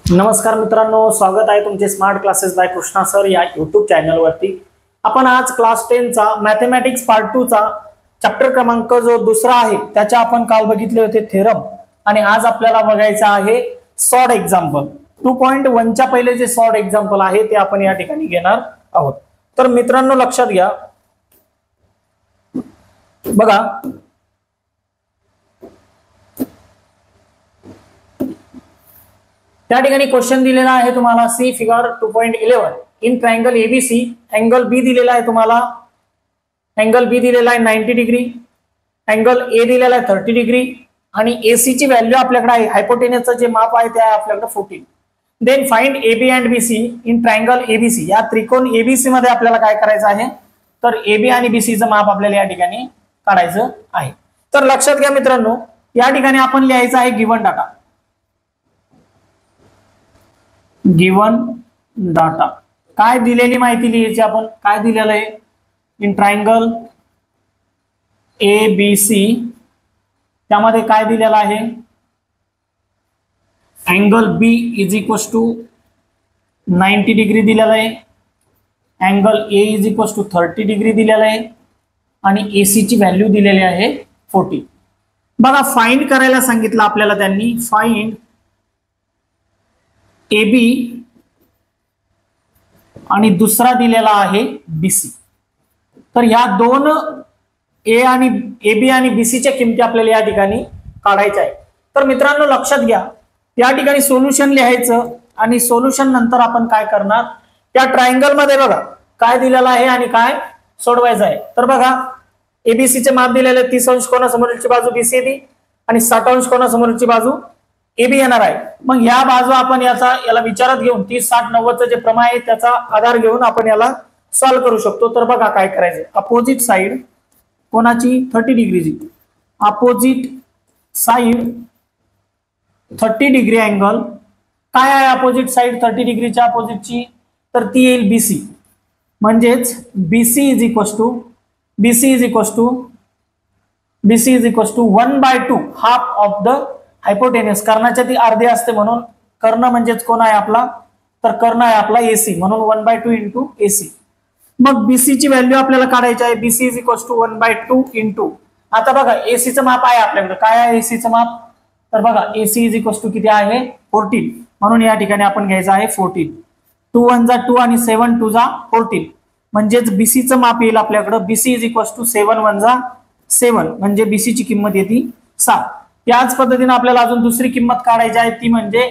नमस्कार मित्रांनो, स्वागत आहे तुमचे smart classes bye Krishna sir या यूट्यूब चॅनलवरती। आपण आज क्लास 10 चा मॅथमॅटिक्स पार्ट 2 चा चॅप्टर क्रमांक जो दुसरा आहे त्याच्या आपण काल बघितले होते थेरम, आणि आज आपल्याला बघायचा आहे सॉर्ट एक्झाम्पल। 2.1 च्या पहिले जे सॉर्ट एक्झाम्पल आहे ते आपण या ठिकाणी घेणार आहोत। तर मित्रांनो लक्षात घ्या, बघा त्या ठिकाणी क्वेश्चन दिलेला आहे तुम्हाला see figure 2.11 in triangle ABC. Angle B दिलेला आहे तुम्हाला, अँगल बी दिलेला आहे 90 डिग्री, अँगल ए दिलेला आहे 30 डिग्री, आणि एसी ची व्हॅल्यू आपल्याकडे आहे, हायपोटेनसचं जे माप आहे ते आहे आपल्याकडे 14। Then find AB and BC in triangle ABC. या त्रिकोण एबीसी मध्ये आपल्याला काय करायचं आहे, तर एबी आणि बीसीचं माप आपल्याला या ठिकाणी काढायचं आहे। तर लक्षात घ्या मित्रांनो, या ठिकाणी आपण लिहायचं आहे गिवन डाटा। गिवन डाटा काय दिलेली माहिती लिहायची आपण, काय दिलेलं आहे, in triangle A B C त्यामध्ये काय दिलेलं आहे, angle B is equal to 90 degree दिलेला आहे, angle A is equal to 30 degree दिलेला आहे, आणि एसी ची व्हॅल्यू दिलेली आहे 40। बघा फाइंड करायला सांगितलं आपल्याला त्यांनी, फाइंड एबी आणि दुसरा दिलेला आहे बीसी। तर या दोन ए आणि एबी आणि बीसी च्या किमती आपल्याला या ठिकाणी काढायच्या आहे। तर मित्रांनो लक्षात घ्या, या ठिकाणी सोल्युशन लिहायचं, आणि सोल्युशन नंतर आपण काय करणार, त्या ट्रायंगल मध्ये बघा काय दिलेलं आहे आणि काय सोडवायचं आहे। तर बघा एबीसी चे माप दिलेले 30 अंश कोणासमोरची बाजू बीसीबी आणि 60 अंश कोणासमोरची बाजू एबी येणार आहे। मग ह्या बाजू आपण याला विचारात घेऊन 30, 60, 90चं जे प्रमाण आहे त्याचा आधार घेऊन आपण याला सॉल्व करू शकतो। तर बघा काय करायचं, अपोजिट साइड कोणाची 30 डिग्रीची, अपोजिट साइड 30 डिग्री अँगल काय आहे, अपोजिट साइड 30 डिग्रीच्या अपोजिटची, तर ती येईल बीसी। म्हणजेच BC is equal to 1/2 half of the hypotenuse. कर्णाच्या ती अर्धी असते म्हणून कर्ण म्हणजेच कोण आहे आपला, तर कर्ण आहे आपला एसी, म्हणून 1/2 इंटू एसी। मग बीसी ची व्हॅल्यू आपल्याला काढायची आहे, BC is equal to 1/2 into, आता बघा एसीचं माप आहे आपल्याकडे, काय आहे एसीचं माप, तर बघा एसी इज इक्वल टू किती आहे 14, म्हणून या ठिकाणी आपण घ्यायचं आहे 14। 2 1 जा 2 आणि 7 2 जा 14, म्हणजेच बीसीचं माप येईल आपल्याकडे, बीसी इज इक्वल टू 7 1 जा 7, म्हणजे बीसी ची किंमत येते 7। याच पद्धतीने आपल्याला अजून दुसरी किंमत काढायची आहे, ती म्हणजे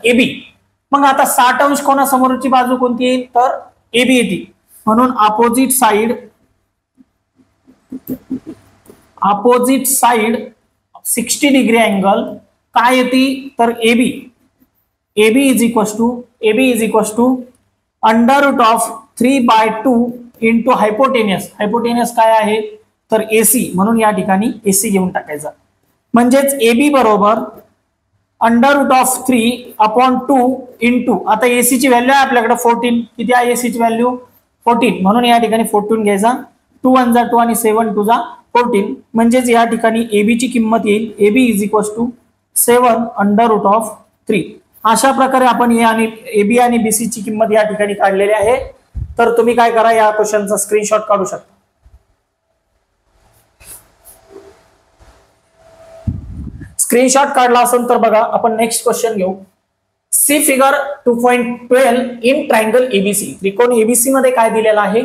एबी। मग आता 60 अंश कोणासमोरची बाजू कोणती येईल, तर एबी येते, म्हणून अपोजिट साइड 60 डिग्री अँगल काय येते, तर AB is equal to under root of 3/2 into hypotenuse काय आहे, तर एसी, म्हणून या ठिकाणी एसी घेऊन टाकायचा। म्हणजेच एबी बरोबर अंडर रूट ऑफ 3/2 इंटू, आता एसी ची व्हॅल्यू आहे आपल्याकडे 14, किती आहे एसी ची व्हॅल्यू 14, म्हणून या ठिकाणी 14 घ्यायचा, 2 1 जा 2 आणि 7 2 जा 14, म्हणजेच या ठिकाणी एबी ची किंमत येईल, AB is equal to 7 under root of 3। अशा प्रकारे आपण एबी आणि बीसी ची किंमत या ठिकाणी काढलेली आहे। तर तुम्ही काय करा, या क्वेश्चनचा स्क्रीनशॉट काढू शकता। स्क्रीनशॉट काढला असेल तर बघा आपण नेक्स्ट क्वेश्चन घेऊ। See figure 2.12 in triangle ABC. त्रिकोण एबीसी मध्ये काय दिलेलं आहे,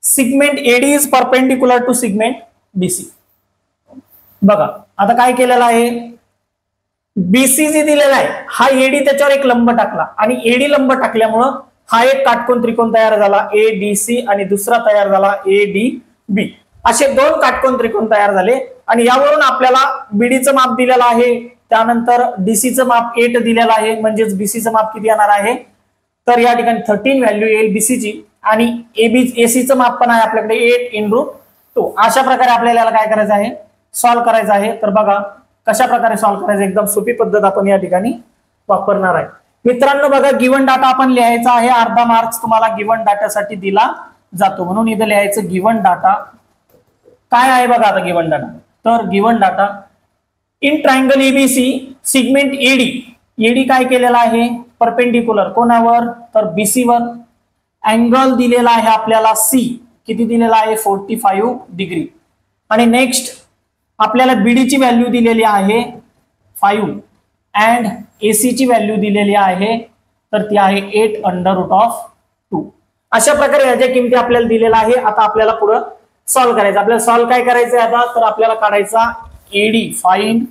segment AD is perpendicular to segment BC. बघा आता काय केलेलं आहे, बीसी जे दिलेला आहे हा एडी त्याच्यावर एक लंब टाकला, आणि एडी लंब टाकल्यामुळं हा एक काटकोन त्रिकोण तयार झाला एडीसी, आणि दुसरा तयार झाला एडीबी। असे दोन काटकोन त्रिकोण तयार झाले, आणि यावरून आपल्याला बीडीचं माप दिलेलं आहे, त्यानंतर डीसीचं माप 8 दिलेलं आहे, म्हणजेच बीसीचं माप किती येणार आहे, तर या ठिकाणी 13 व्हॅल्यू येईल बीसीची, आणि एसीचं माप पण आहे आपल्याकडे 8 इन रूट 2। अशा प्रकारे आपल्याला याला काय करायचं आहे, सॉल्व्ह करायचं आहे। तर बघा कशा प्रकारे सॉल्व्ह करायचं, एकदम सोपी पद्धत आपण या ठिकाणी वापरणार आहे। मित्रांनो बघा गिवन डाटा आपण लिहायचा आहे, अर्धा मार्क्स तुम्हाला गिवन डाटासाठी दिला जातो, म्हणून इथं लिहायचं गिवन डाटा काय आहे बघा। आता गिवन डाटा, तर given data in triangle ABC segment AD ED काय केलेला आहे, परपेंडिक्युलर कोणावर, तर बीसी वर. अँगल दिलेला आहे आपल्याला सी, किती दिलेला आहे, 45 डिग्री. आणि नेक्स्ट आपल्याला बीडी ची व्हॅल्यू दिलेली आहे 5 अँड एसी ची व्हॅल्यू दिलेली आहे, तर ती आहे 8√2. अशा प्रकारे याच्या किमती आपल्याला दिलेला आहे. आता आपल्याला पुढे सॉल्व्ह करायचं. आपल्याला सॉल्व्ह काय करायचं आहे आता, तर आपल्याला काढायचा एडी, फाइंड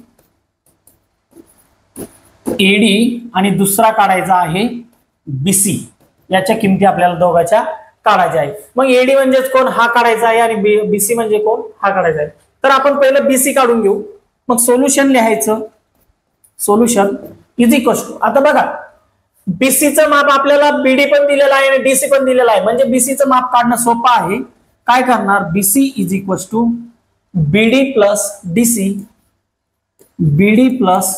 एडी, आणि दुसरा काढायचा आहे बीसी. याच्या किमती आपल्याला दोघांच्या काढायच्या आहे. मग एडी म्हणजेच कोण, हा काढायचा आहे, आणि बीसी म्हणजे कोण, हा काढायचा आहे. तर आपण पहिलं बीसी काढून घेऊ, मग सोल्युशन लिहायचं. सोल्युशन इज इक्वल टू, आता बघा बीसीचं माप आपल्याला बीडी पण दिलेलं आहे आणि डीसी पण दिलेलं आहे, म्हणजे बीसीचं माप काढणं सोपं आहे. काय करणार, BC is equal to BD plus DC, BD plus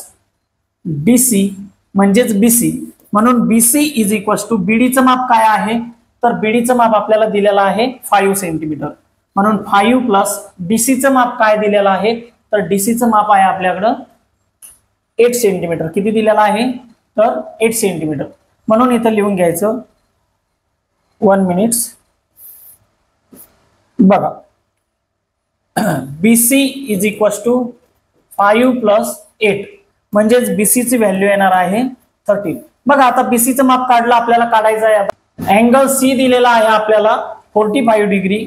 DC म्हणजेच बीसी. म्हणून बीसी इज इक्वल टू, बीडीचं माप काय आहे, तर बीडीचं माप आपल्याला दिलेलं आहे 5 सेंटीमीटर. म्हणून 5 प्लस डीसीचं माप काय दिलेलं आहे, तर डीसीचं माप आहे आपल्याकडं 8 सेंटीमीटर. किती दिलेलं आहे, तर 8 सेंटीमीटर. म्हणून इथं लिहून घ्यायचं 1 मिनिट. बघा BC is equal to 5 plus 8 म्हणजेच बीसी ची व्हॅल्यू येणार आहे 13. बघा आता बीसीचं माप काढलं, आपल्याला काढायचं आहे. अँगल सी दिलेला आहे आपल्याला 45 डिग्री.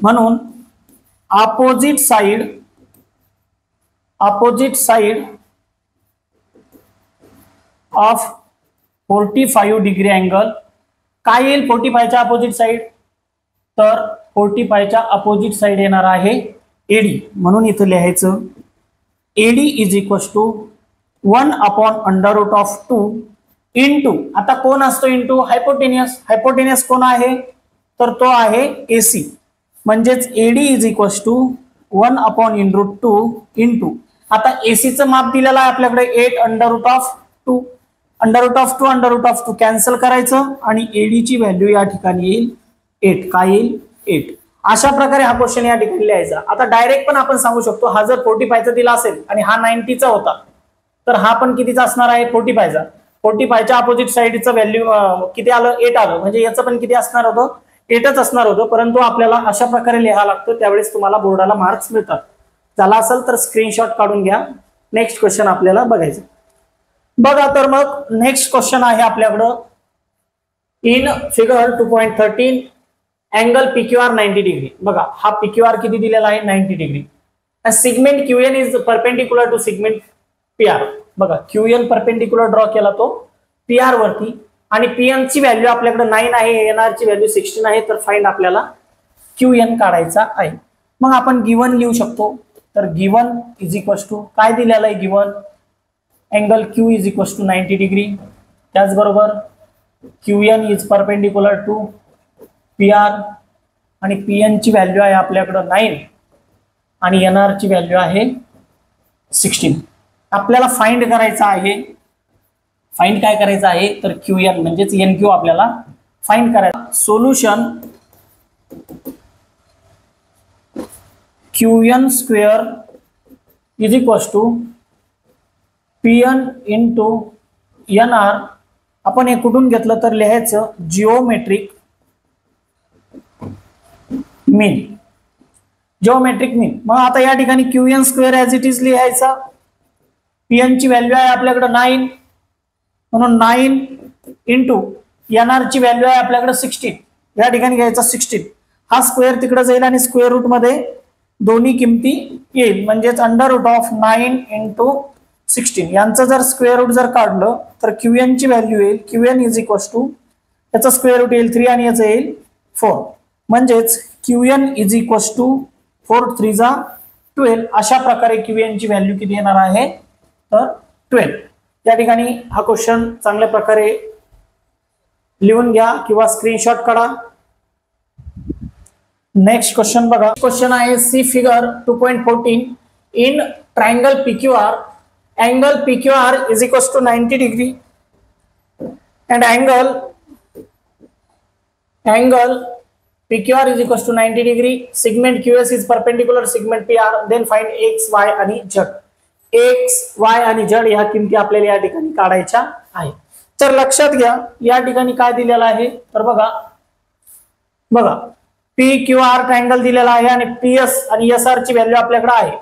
म्हणून opposite side of 45 degree angle काय येईल, 45 च्या अपोजिट साइड, तर 45 च्या अपोजिट साइड येणार आहे एडी. म्हणून इथं लिहायचं AD is equal to 1/√2 into, आता कोण असतो इंटू, हायपोटेनियस. हायपोटेनियस कोण आहे, तर तो आहे एसी. म्हणजेच AD is equal to 1/√2 into, आता एसीचं माप दिलेलं आहे आपल्याकडे 8√2. √2 कॅन्सल करायचं आणि एडीची व्हॅल्यू या ठिकाणी येईल 8. काय येईल, 8. अशा प्रकारे हा क्वेश्चन या ठिकाणी लिहायचा. आता डायरेक्ट पण आपण सांगू शकतो, हा जर 45 चा दिला असेल आणि हा 90 चा होता, तर हा पण कितीचा असणार आहे, 45 चा. 45 च्या अपोजिट साइडचं व्हॅल्यू किती आलं, 8 आलं. म्हणजे याचं पण किती असणार होतं, 8च असणार होतं. परंतु आपल्याला अशा प्रकारे लिहायला लागतं, त्यावेळेस तुम्हाला बोर्डाला मार्क्स मिळतात. झाला असेल तर स्क्रीनशॉट काढून घ्या. नेक्स्ट क्वेश्चन आपल्याला बघायचं. बघा तर मग नेक्स्ट क्वेश्चन आहे आपल्याकडं, in figure 2.13 angle PQR 90 degree. बघा हा पीक्यूआर किती दिलेला आहे, 90 degree. Segment QN is perpendicular to segment PR. बघा क्यूएन परपेंडिक्युलर ड्रॉ केला तो पीआर वरती, आणि पीएन ची व्हॅल्यू आपल्याकडे 9 आहे, एनआर ची व्हॅल्यू 16 आहे. तर फाइंड आपल्याला क्यूएन काढायचा आहे. मग आपण गिवन लिहू शकतो. तर गिवन इज इक्वल टू काय दिलेलं आहे, given angle Q is equal to 90 degree. त्याचबरोबर QN is perpendicular to PR, आणि पीएन ची व्हॅल्यू आहे आपल्याकडे 9 आणि एनआर ची व्हॅल्यू आहे 16. आपल्याला फाइंड करायचं आहे. फाइंड काय करायचं आहे, तर क्यूएन म्हणजेच एन क्यू आपल्याला फाइंड करायचं. Solution QN square is equal to PN into NR. आपण हे कुठून घेतलं तर लिहायचं जिओमेट्रिक मीन. जिओमेट्रिक मीन. मग आता या ठिकाणी QN square as it is लिहायचा. पीएन ची व्हॅल्यू आहे आपल्याकडे 9, म्हणून 9 इंटू एनआर ची व्हॅल्यू आहे आपल्याकडे 16. या ठिकाणी घ्यायचा 16. हा स्क्वेअर तिकडे जाईल आणि स्क्वेअर रूट मध्ये दोन्ही किमती येईल, म्हणजेच √9 इंटू 16. यांचं जर स्क्वेअर रूट जर काढलं तर क्यूएन ची व्हॅल्यू येईल, क्यूएन इज इक्वल टू याचा स्क्वेअर रूट येईल 3 आणि याचं येईल 4. म्हणजेच क्यूएन इज इक्वल टू 4 3 जा 12. अशा प्रकारे क्यूएन ची व्हॅल्यू किती येणार आहे, तर 12. या ठिकाणी हा क्वेश्चन चांगल्या प्रकारे लिहून घ्या किंवा स्क्रीनशॉट काढा. नेक्स्ट क्वेश्चन बघा. क्वेश्चन आहे see figure 2.14 in triangle PQR angle PQR is equal to 90 degree and angle PQR is equals to 90 degree. Segment QS is perpendicular segment PR. Then find X, Y आणि Z. X Y आणि Z ह्या किमती आपल्याला या ठिकाणी काढायच्या आहेत. तर लक्षात घ्या या ठिकाणी काय दिलेलं आहे तर बघा पी क्यू आर ट्रायंगल दिलेला आहे आणि पीएस आणि एस आर ची व्हॅल्यू आपल्याकडे आहे.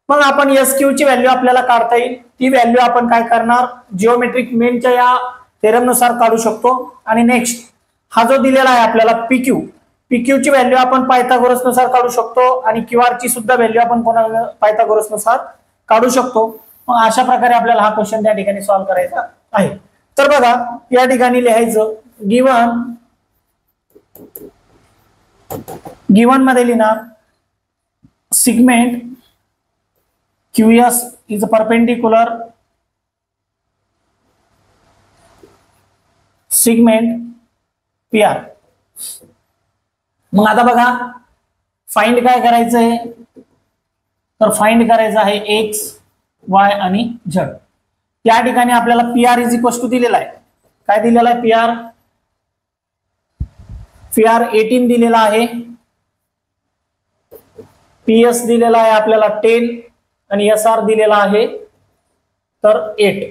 मग आपण एस क्यू ची व्हॅल्यू आपल्याला काढता येईल. ती व्हॅल्यू आपण काय करणार जिओमेट्रिक मीनच्या या थेरम नुसार काढू शकतो. आणि नेक्स्ट हा जो दिलेला आहे आपल्याला पीक्यू ची व्हॅल्यू आपण पायथागोरस नुसार काढू शकतो आणि क्यू आर ची सुद्धा व्हॅल्यू आपण पायथागोरस नुसार काढू शकतो. मग अशा प्रकारे आपल्याला हा क्वेश्चन त्या ठिकाणी सॉल्व्ह करायचा आहे. तर बघा या ठिकाणी लिहायचं गिवन मध्ये लिहिणार segment QS is perpendicular segment PR. मग आता बघा फाइंड काय करायचंय तर फाइंड करायचं आहे एक्स वाय आणि झेड. या ठिकाणी आपल्याला PR इज इक्वल टू दिलेला आहे. काय दिलेला आहे PR 18 दिलेला आहे. PS दिलेला आहे आपल्याला 10 आणि SR दिलेला आहे तर 8.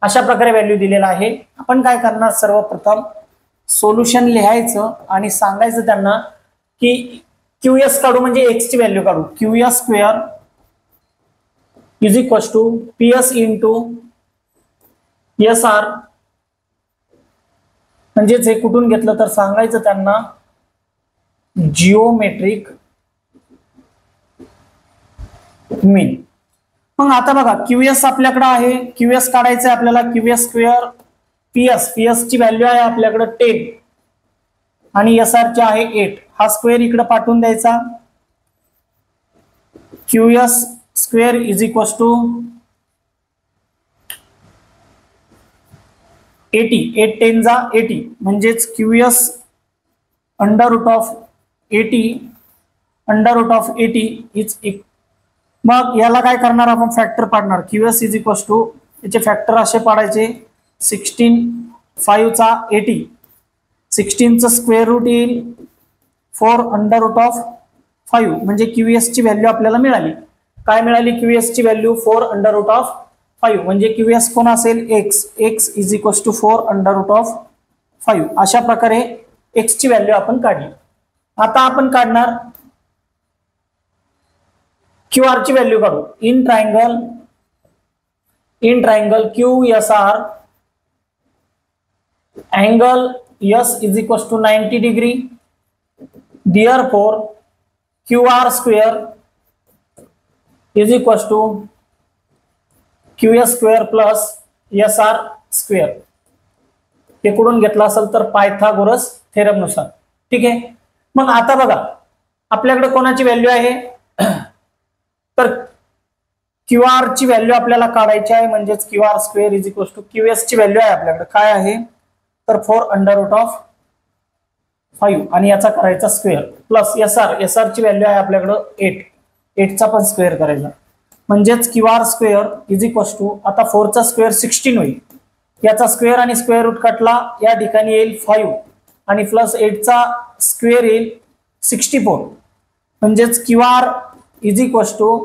अशा प्रकारे व्हॅल्यू दिलेला आहे. आपण काय करणार सर्वप्रथम सोल्युशन लिहायचं आणि सांगायचं त्यांना की QS काढू म्हणजे एक्स ची व्हॅल्यू काढू. QS square is equal to PS into SR म्हणजेच हे कुठून घेतलं तर सांगायचं त्यांना जिओमेट्रिक मीन. मग आता बघा QS आपल्याकडे आहे. QS काढायचं आहे आपल्याला. QS स्क्वेअर PS ची व्हॅल्यू आहे आपल्याकडे 10 आणि SR ची आहे 8. हा स्क्वेअर इकडे पाठवून द्यायचा. QS square is equal to 80. 8 10 जा 80 म्हणजेच QS under root of 80 is मग याला काय करणार आपण फॅक्टर पाडणार. QS इज इक्वल टू याचे फॅक्टर असे पाडायचे 16 5 चा 80 16 चा स्क्वेअर रूट येईल 4 अंडर रूट ऑफ 5 म्हणजे QS ची व्हॅल्यू आपल्याला मिळाली. काय मिळाली QS ची व्हॅल्यू 4 अंडर रूट ऑफ 5 म्हणजे QS कोण असेल x is equal to 4 under root of 5. अशा प्रकारे x ची व्हॅल्यू आपण काढली. आता आपण काढणार QR ची व्हॅल्यू काढू. In triangle QSR angle S is equal to 90 degree. Therefore QR square is equal to QS square plus SR square. हे कुठून घेतला असेल तर पायथागोरस थेरम नुसार. ठीक आहे. मग आता बघा आपल्याकडे कोणाची व्हॅल्यू आहे तर QR ची व्हॅल्यू आपल्याला काढायची आहे. म्हणजेच QR square is equal to QS ची व्हॅल्यू आहे आपल्याकडे काय आहे तर 4 अंडर रूट ऑफ 5 आणि याचा करायचा स्क्वेअर प्लस SR ची व्हॅल्यू आहे आपल्याकडे 8 चा पण स्क्वेअर करायचा म्हणजेच QR square is equal to आता 4 चा स्क्वेअर 16 होईल. याचा स्क्वेअर आणि स्क्वेअर रूट काढला या ठिकाणी येईल 5 आणि प्लस 8 चा स्क्वेअर येईल 64 म्हणजेच QR is equal to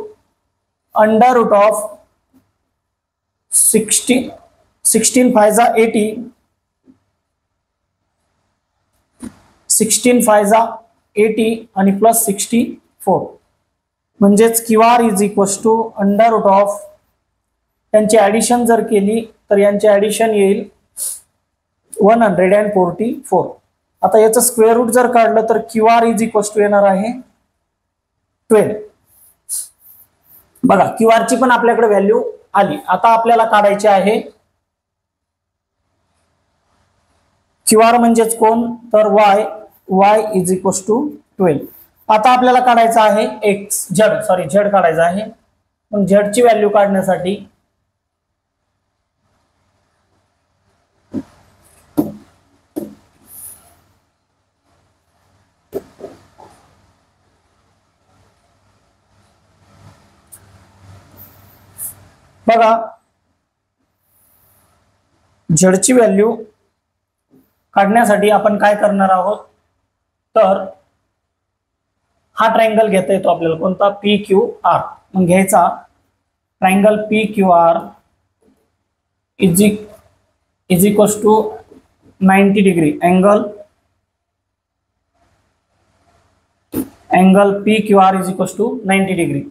under root of 16 5 जा 80 16 5 जा 80 आणि प्लस 64 म्हणजेच QR is equal to under root of यांची ऍडिशन जर केली तर यांची ऍडिशन येईल 144. आता याचं स्क्वेअर रूट जर काढलं तर QR इज इक्वल टू येणार आहे 12. बघा QR ची पण आपल्याकडे व्हॅल्यू आली. आता आपल्याला काढायची आहे QR म्हणजेच कोण तर y इज इक्वल टू 12. आता आपल्याला काढायचं आहे झेड काढायचा आहे. मग झेड ची व्हॅल्यू काढण्यासाठी बघा झेडची व्हॅल्यू काढण्यासाठी आपण काय करणार आहोत तर हा ट्रायंगल घेता येतो आपल्याला कोणता PQR. मग घ्यायचा triangle P Q R is equals to 90 degree angle P Q R is equals to 90 degree.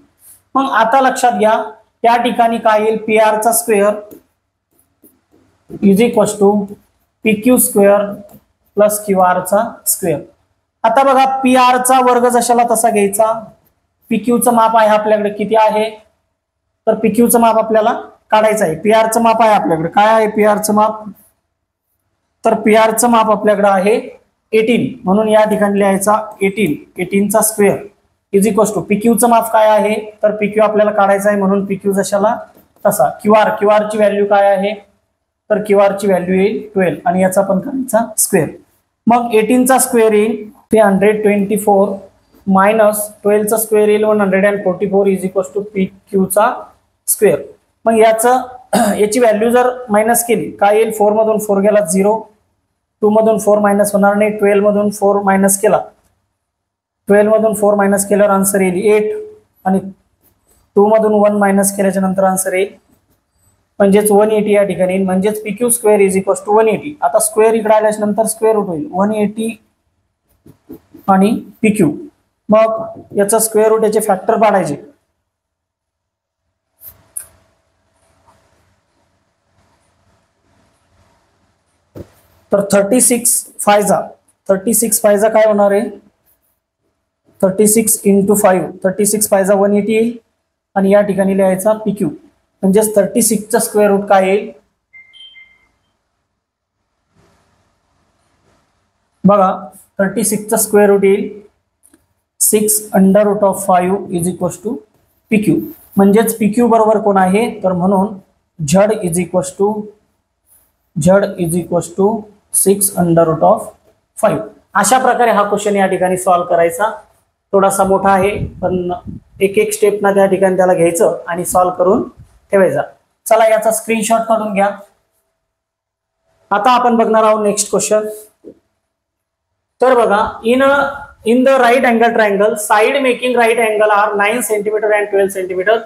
मग आता लक्षात घ्या त्या ठिकाणी काय येईल, पी आर चा square is equals to P Q square plus Q R चा स्क्वेअर. आता बघा पी आर चा वर्ग जशाला तसा घ्यायचा. पी क्यू चं माप आहे आपल्याकडे किती आहे, तर पी क्यू चं माप आपल्याला काढायचं आहे. पी आर चं माप आहे आपल्याकडे, काय आहे पी आर चं माप, तर पी आर चं माप आपल्याकडे आहे 18, म्हणून या ठिकाणी लिहायचा 18 चा square is equals to P Q चं माप काय आहे, तर पी क्यू आपल्याला काढायचं आहे म्हणून पी क्यू जशाला तसा. क्यू आर ची व्हॅल्यू काय आहे, तर क्यू आर ची व्हॅल्यू येईल 12 आणि याचा पण करायचा स्क्वेअर. मग 18 चा स्क्वेअर येईल 324 मायनस 12 चा स्क्वेअर येईल 144 is equals to P Q चा स्क्वेअर. मग याची व्हॅल्यू जर मायनस केली काय येईल, 4 मधून 4 गेला 0, 2 मधून 4 मायनस होणार नाही, 12 मधून 4 मायनस केला, 12 मधून 4 मायनस केल्यावर आन्सर येईल 8 आणि 2 मधून 1 मायनस केल्याच्या नंतर आन्सर येईल म्हणजेच 180 या ठिकाणी, म्हणजेच P Q square is equals to 180. आता स्क्वेअर इकडे आल्याच्या नंतर स्क्वेअर रूट होईल 180 आणि पी क्यू. मग याचा स्क्वेअर रूट याचे फॅक्टर पाडायचे, तर 36 फायजा काय होणार आहे, 36 इंटू 5, 36 फायजा 180 येईल आणि या ठिकाणी लिहायचा पी क्यू म्हणजेच 36 चा स्क्वेअर रूट काय येईल बघा, 36 चा स्क्वेअर रूट येईल 6 under root of 5 is equals to P Q. म्हणजेच पी क्यू बरोबर कोण आहे, तर म्हणून झड is equals to 6 under root of 5. अशा प्रकारे हा क्वेश्चन या ठिकाणी सॉल्व्ह करायचा. थोडासा मोठा आहे पण एक स्टेप ना त्या ठिकाणी त्याला घ्यायचं आणि सॉल्व्ह करून ठेवायचा. चला याचा स्क्रीनशॉट काढून घ्या. आता आपण बघणार आहोत नेक्स्ट क्वेश्चन. तर बघा, in the right angle triangle side making right angle are 9 centimetre and 12 centimetre.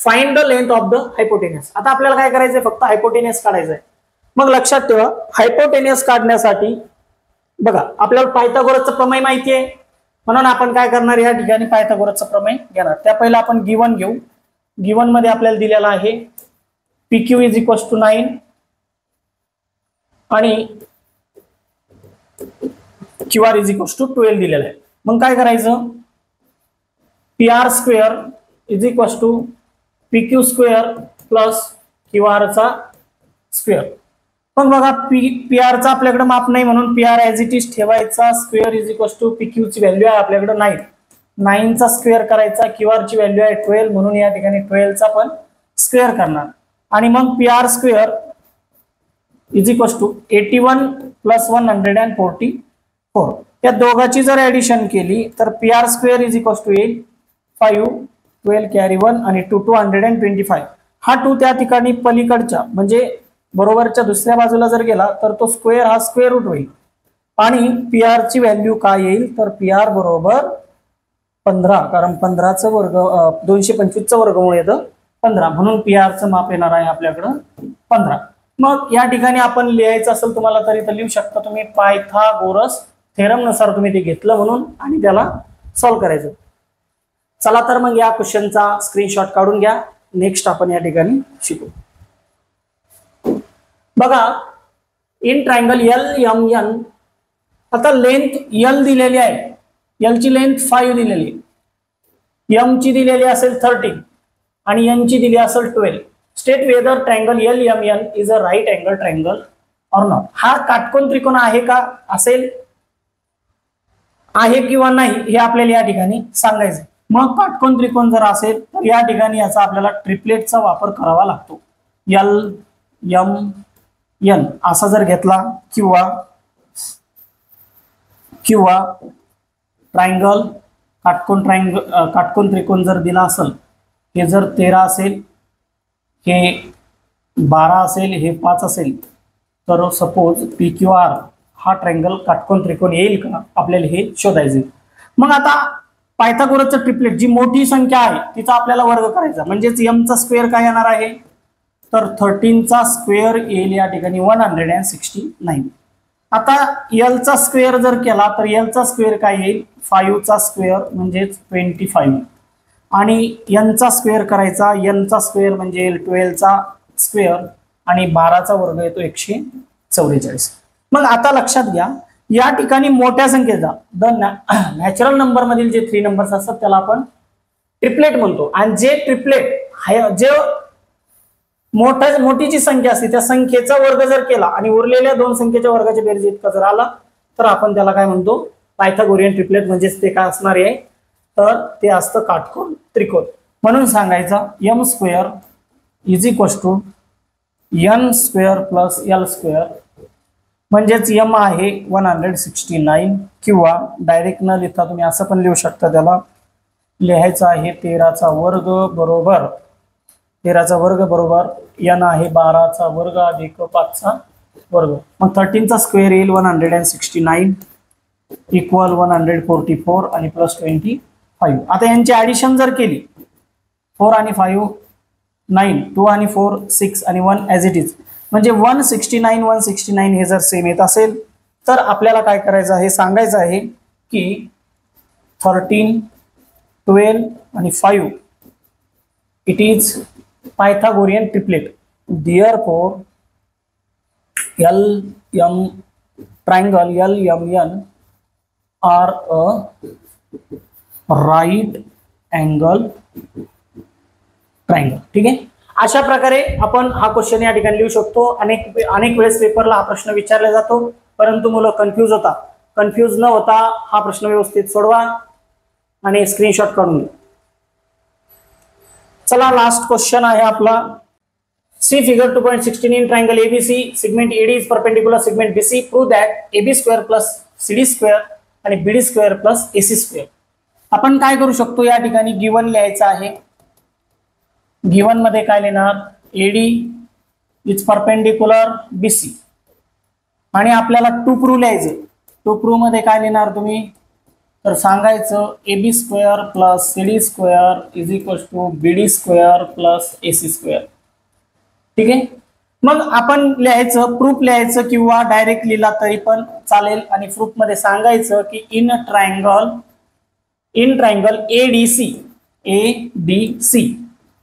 Find the length of the hypotenuse. आता आपल्याला काय करायचंय, फक्त हायपोटेनियस काढायचंय. मग लक्षात ठेवा हायपोटेनियस काढण्यासाठी बघा आपल्याला पायथागोरसचं प्रमेय माहिती आहे, म्हणून आपण काय करणार या ठिकाणी पायथागोरसचं प्रमेय घेणार. त्या पहिला आपण गिवन घेऊ. गिवन मध्ये आपल्याला दिलेला आहे P Q is equals to 9 आणि Q R is equals to 12 दिलेला आहे. मग काय करायचं, P R square is equals to P Q square plus Q R चा स्क्वेअर. पण बघा पी आर चा आपल्याकडे माप नाही म्हणून P R as it is ठेवायचा. Square is equals to P Q ची व्हॅल्यू आहे आपल्याकडे 9 चा स्क्वेअर करायचा. क्यू आर ची व्हॅल्यू आहे 12 म्हणून या ठिकाणी 12 चा पण स्क्वेअर करणार आणि मग P R square is equals to 81 plus 144. या दोघांची जर ऍडिशन केली तर P R square is equals to येईल 5 12 कॅरी 1 आणि 2 225. हा 2 त्या ठिकाणी पलीकडच्या म्हणजे बरोबरच्या दुसऱ्या बाजूला जर गेला तर तो स्क्वेअर हा स्क्वेअर रूट होईल आणि पी आर ची व्हॅल्यू काय येईल, तर पी आर बरोबर 15, कारण 15चं वर्ग 225चं वर्गमूळ येतं 15 म्हणून पी आर चं माप येणार आहे आपल्याकडं 15. मग या ठिकाणी आपण लिहायचं असेल तुम्हाला तरी तर लिहू शकता तुम्ही पायथागोरस थेरम नुसार तुम्ही ते घेतलं म्हणून आणि त्याला सॉल्व्ह करायचं. चला तर मग या क्वेश्चनचा स्क्रीनशॉट काढून घ्या. नेक्स्ट आपण या ठिकाणी शिकू. बघा in triangle L M N आता लेंथ एल दिलेली आहे, एल ची लेंथ 5 दिलेली, एम ची दिलेली असेल 13 आणि एन ची दिली असेल 12. State whether triangle L M N is a right angle triangle or not. हा काटकोन त्रिकोण आहे का, असेल आहे किंवा नाही हे आपल्याला या ठिकाणी सांगायचं. मग काटकोन त्रिकोण जर असेल तर या ठिकाणी याचा आपल्याला ट्रिपलेटचा वापर करावा लागतो. एल एम एन असा जर घेतला किंवा ट्रायंगल काटकोन त्रिकोण जर दिला असेल, हे जर 13 असेल, हे 12 असेल, हे 5 असेल, तर सपोज पी क्यू आर हा ट्रायंगल काटकोन त्रिकोण येईल का आपल्याला हे शोधायचे. मग आता पायथागोरसचं ट्रिपलेट जी मोठी संख्या आहे तिचा आपल्याला वर्ग करायचा, म्हणजेच m चा स्क्वेअर काय येणार आहे, तर 13 चा स्क्वेअर येईल या ठिकाणी 169. आता l चा स्क्वेअर जर केला तर l चा स्क्वेअर काय येईल, 5 चा स्क्वेअर म्हणजेच 25 आणि n चा स्क्वेअर करायचा, n चा स्क्वेअर म्हणजे 12 चा स्क्वेअर आणि 12 चा वर्ग येतो 144. मग आता लक्षात घ्या, या ठिकाणी मोठ्या संख्येचा द नॅचरल नंबर मधील जे 3 नंबर्स असतात त्याला आपण ट्रिपलेट म्हणतो, आणि जे ट्रिपलेट जे मोठी जी संख्या असते त्या संख्येचा वर्ग जर केला आणि उरलेल्या 2 संख्येच्या वर्गाच्या बेरीज इतका जर आला तर आपण त्याला काय म्हणतो, पायथागोरियन ट्रिपलेट. म्हणजेच ते काय असणार आहे, तर ते असतं काटकोन त्रिकोण. म्हणून सांगायचं m square is equal to n square plus l square, म्हणजेच m आहे 169, किंवा डायरेक्ट न लिहिता तुम्ही असं पण लिहू शकता, त्याला लिहायचं आहे 13 चा वर्ग बरोबर n आहे 12 चा वर्ग अधिक 5 चा वर्ग. मग 13 चा स्क्वेअर येईल 169 इक्वल 144 आणि प्लस 25. आता यांची ऍडिशन जर केली 4 आणि 5 9, 2 आणि 4 6 आणि 1 ॲज इट इज, म्हणजे 169 हे जर सेम येत असेल तर आपल्याला काय करायचं आहे, सांगायचं आहे की 13, 12 आणि 5 it is Pythagorean triplet. Therefore triangle LMN are a right angle triangle. ठीक आहे, अशा प्रकारे आपण हा क्वेश्चन या ठिकाणी लिहू शकतो. अनेक वेळेस पेपरला हा प्रश्न विचारला जातो, परंतु मुलं कन्फ्यूज न होता हा प्रश्न व्यवस्थित सोडवा आणि स्क्रीनशॉट काढून घ्या. चला, लास्ट क्वेश्चन आहे आपला. See figure 2.16 in triangle ABC, segment AD is perpendicular segment BC. Prove that AB square plus CD square आणि BD square plus AC square. आपण काय करू शकतो, या ठिकाणी गिवन लिहायचं आहे. गिवन मध्ये काय लिहिणार, AD इज परपेंडिकुलर BC, आणि आपल्याला टू प्रूव्ह लिहायचं. टू प्रूव्ह मध्ये काय लिहिणार तुम्ही, तर सांगायचं AB square plus CD square is equal to BD square plus AC square. ठीक आहे, मग आपण लिहायचं, प्रूफ लिहायचं किंवा डायरेक्ट लिहिला तरी पण चालेल. आणि प्रूफ मध्ये सांगायचं की in triangle ADC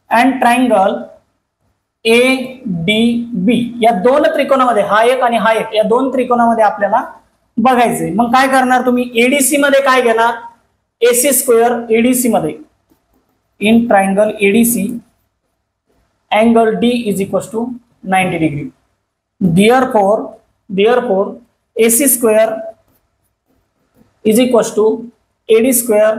and triangle ADB, या 2 त्रिकोणामध्ये, हा एक आणि हा एक, या 2 त्रिकोणामध्ये आपल्याला बघायचंय. मग काय करणार तुम्ही, ADC मध्ये काय घेणार, AC स्क्वेअर ADC मध्ये, in triangle ADC angle D is equals to 90 degree. Therefore AC square is equals to AD square,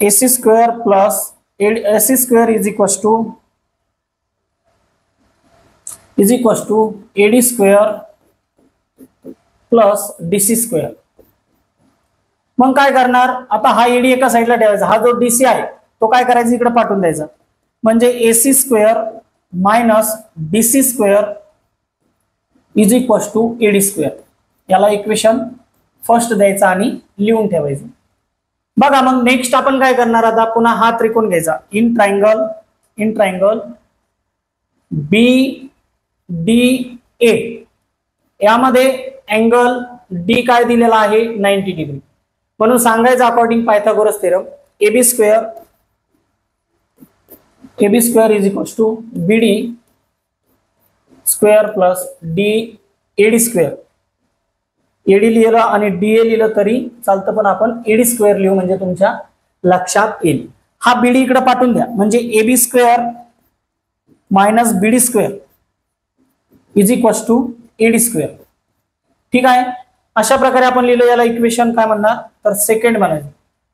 AC square plus AC square is equals to AD square plus DC square. मग काय करणार, आता हा AD एका साईडला ठेवायचा, हा जो DC आहे तो काय करायचा, इकडे पाठवून द्यायचा. म्हणजे AC square minus DC square is equal to AD square. याला इक्वेशन फर्स्ट द्यायचा आणि लिहून ठेवायचं. बघा, मग नेक्स्ट आपण काय करणार, आता पुन्हा हा त्रिकोण घ्यायचा. इन ट्रायंगल BDA, यामध्ये अँगल D काय दिलेला आहे, 90 डिग्री. म्हणून सांगायचं according Pythagoras theorem, AB square is equal to BD square plus AD square. AD लिहिलं आणि DA लिहिलं तरी चालतं, पण आपण AD स्क्वेअर लिहू म्हणजे तुमच्या लक्षात येईल. हा BD इकडे पाठवून द्या, म्हणजे AB square minus BD square is equal to AD square. ठीक आहे, अशा प्रकारे आपण लिहिलं. याला इक्वेशन काय म्हणणार, तर सेकंड म्हणायचं.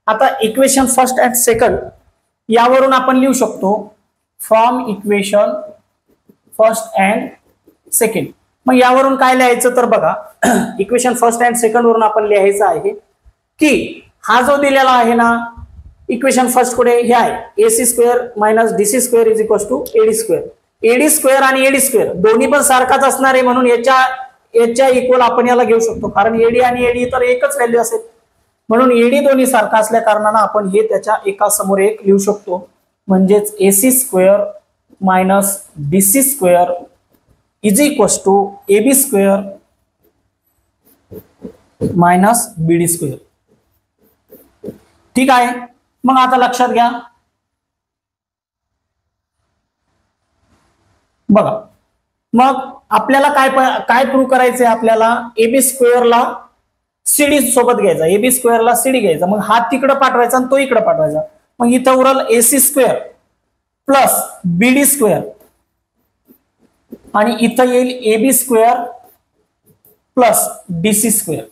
आता इक्वेशन फर्स्ट अँड सेकंड यावरून आपण लिहू शकतो from equation first and second. मग यावरून काय लिहायचं, तर बघा, इक्वेशन फर्स्ट अँड सेकंड वरून आपण लिहायचं आहे की हा जो दिलेला आहे ना इक्वेशन फर्स्ट कुठे, हे आहे AC square minus DC square is equal to AD square. AD square आणि AD स्क्वेअर दोन्ही पण सारखाच असणार आहे, म्हणून याच्या इक्वल आपण याला घेऊ शकतो, कारण AD आणि AD तर एकच व्हॅल्यू असेल. म्हणून एडी दोन्ही सारखा असल्या कारणानं आपण हे त्याच्या एका समोर एक लिहू शकतो, म्हणजेच AC square minus BC square is equals to AB square minus BD square. ठीक आहे. मग आता लक्षात घ्या बघा, मग आपल्याला काय प्रूव्ह करायचंय, आपल्याला AB स्क्वेअरला CD सोबत घ्यायचा, AB स्क्वेअरला CD घ्यायचा, मग हा तिकडे पाठवायचा आणि तो इकडे पाठवायचा. मग इथं उरल AC square plus BD square आणि इथं येईल AB square plus DC square.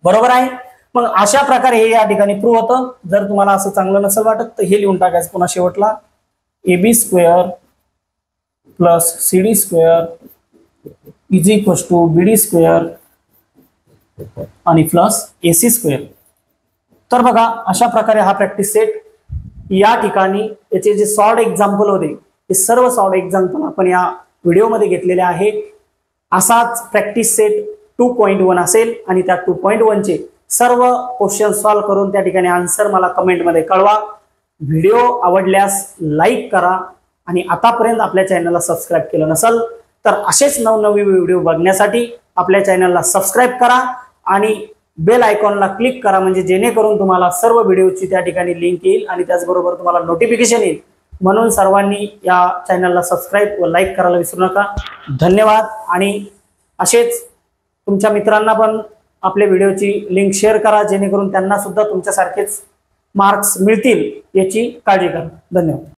बरोबर आहे. मग अशा प्रकारे हे या ठिकाणी प्रूव्ह होतं. जर तुम्हाला असं चांगलं नसेल वाटत तर हे लिहून टाकायचं पुन्हा शेवटला, AB square plus CD square is equals to BD square आणि प्लस AC स्क्वेअर. तर बघा अशा प्रकारे हा प्रॅक्टिस सेट या ठिकाणी याचे जे सॉर्ट एक्झाम्पल होते ते सर्व सॉर्ट एक्झाम्पल आपण या व्हिडिओमध्ये घेतलेले आहे. असाच प्रॅक्टिस सेट 2.1 असेल आणि त्या 2.1 चे सर्व क्वेश्चन सॉल्व्ह करून त्या ठिकाणी आन्सर मला कमेंटमध्ये कळवा. व्हिडिओ आवडल्यास लाईक करा आणि आतापर्यंत आपल्या चॅनलला सबस्क्राईब केलं नसेल तर असेच नवनवीन व्हिडिओ बघण्यासाठी आपल्या चॅनलला सबस्क्राईब करा आणि बेल आयकॉनला क्लिक करा, म्हणजे जेणेकरून तुम्हाला सर्व व्हिडिओची त्या ठिकाणी लिंक येईल आणि त्याचबरोबर तुम्हाला नोटिफिकेशन येईल. म्हणून सर्वांनी या चॅनलला सबस्क्राईब व लाईक करायला विसरू नका. धन्यवाद. आणि असेच तुमच्या मित्रांना पण आपल्या व्हिडिओची लिंक शेअर करा, जेणेकरून त्यांना सुद्धा तुमच्यासारखेच मार्क्स मिळतील याची काळजी करा. धन्यवाद.